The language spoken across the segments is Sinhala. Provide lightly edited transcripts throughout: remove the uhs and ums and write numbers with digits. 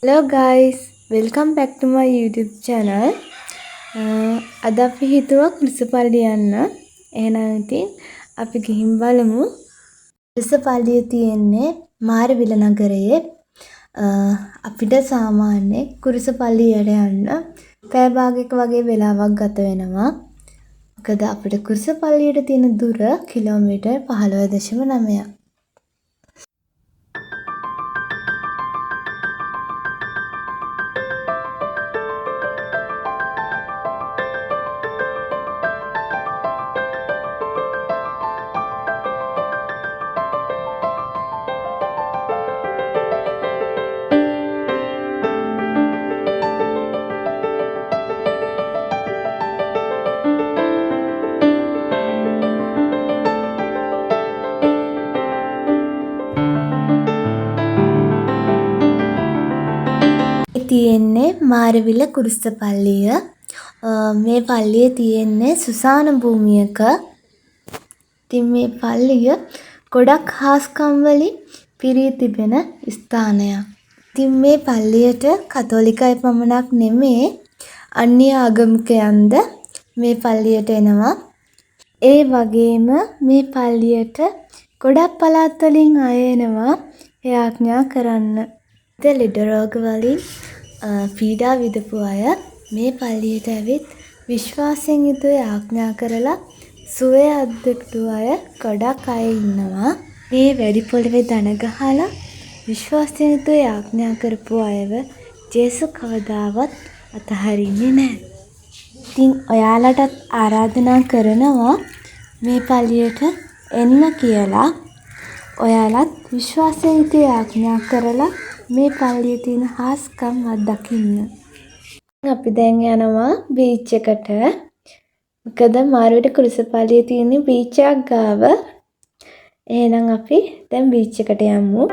Hello guys, welcome back to my YouTube channel. අද අපි හිතුවා කුරුසපල්ලි යන්න. එහෙනම් ඉතින් අපි ගිහින් බලමු. කුරුසපල්ලිය තියෙන්නේ මාරවිල නගරයේ. අපිට සාමාන්‍යයෙන් කුරුසපල්ලියට යන්න පැය භාගයක වගේ වෙලාවක් ගත වෙනවා. මොකද අපිට කුරුසපල්ලියට තියෙන දුර කිලෝමීටර් 15.9ක්. තියෙන්නේ මාරවිල කුරුසපල්ලිය. මේ පල්ලිය තියෙන්නේ සුසාන භූමියක. ඉතින් මේ පල්ලිය ගොඩක් හාස්කම් වලින් පිරී තිබෙන ස්ථානයක්. ඉතින් මේ පල්ලියට කතෝලික අය පමණක් නෙමේ අන්‍ය ආගමිකයන්ද මේ පල්ලියට එනවා. ඒ වගේම මේ පල්ලියට ගොඩක් පළාත් වලින් අය එනවා යාඥා කරන්න. ලෙඩ රෝග වලින් පීඩා විඳපු අය මේ පල්ලියට ඇවිත් විශ්වාසයෙන් යුතුව යාඥා කරලා සුවය අත්දැකපු අය ගොඩක් අය ඉන්නවා. මේ වැඩි පොළවේ දන ගහලා විශ්වාසයෙන් යුතුව යාඥා කරපු අයව ජේසුස් කවදාවත් අතහරින්නේ නැහැ. ඉතින් ඔයාලටත් ආරාධනා කරනවා මේ පල්ලියට එන්න කියලා. ඔයාලත් විශ්වාසයෙන් යුතුව යාඥා කරලා මේ පල්ලියේ තියෙන හාස්කම් අත්දකින්න. අපි දැන් යනවා බීච් එකට. මොකද මාරවිල කුරුසපල්ලියේ තියෙන බීච් එකක් ගාව. එහෙනම් අපි දැන් බීච් එකට යමු.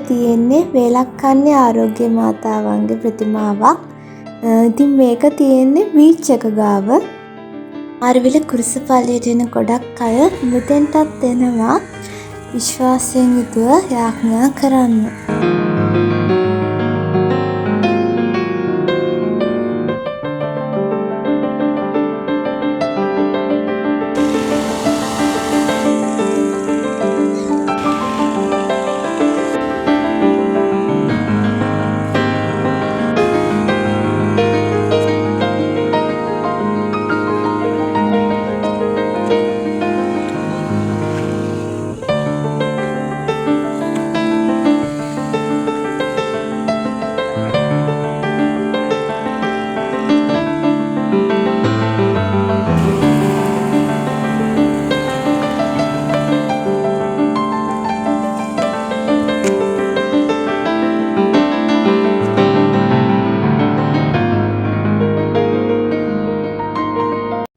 තියෙන්නේ වේලක්කන්නේ ආරෝග්‍ය මාතාවන්ගේ ප්‍රතිමාවක්. ඉතින් මේක තියෙන්නේ බීච් එක ගාව. මාරවිල කුරුසපල්ලියට එන ගොඩක් අය මෙතෙන්ටත් එනවා විශ්වාසයෙන් යුතුව යාඥා කරන්න.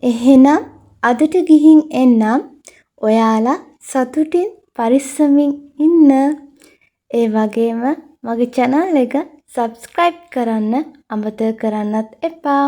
එහෙනම් අදට ගිහින් එන්නම්. ඔයාලා සතුටින් පරිස්සමින් ඉන්න. ඒ වගේම මගේ channel එක subscribe කරන්න අමතක කරන්නත් එපා.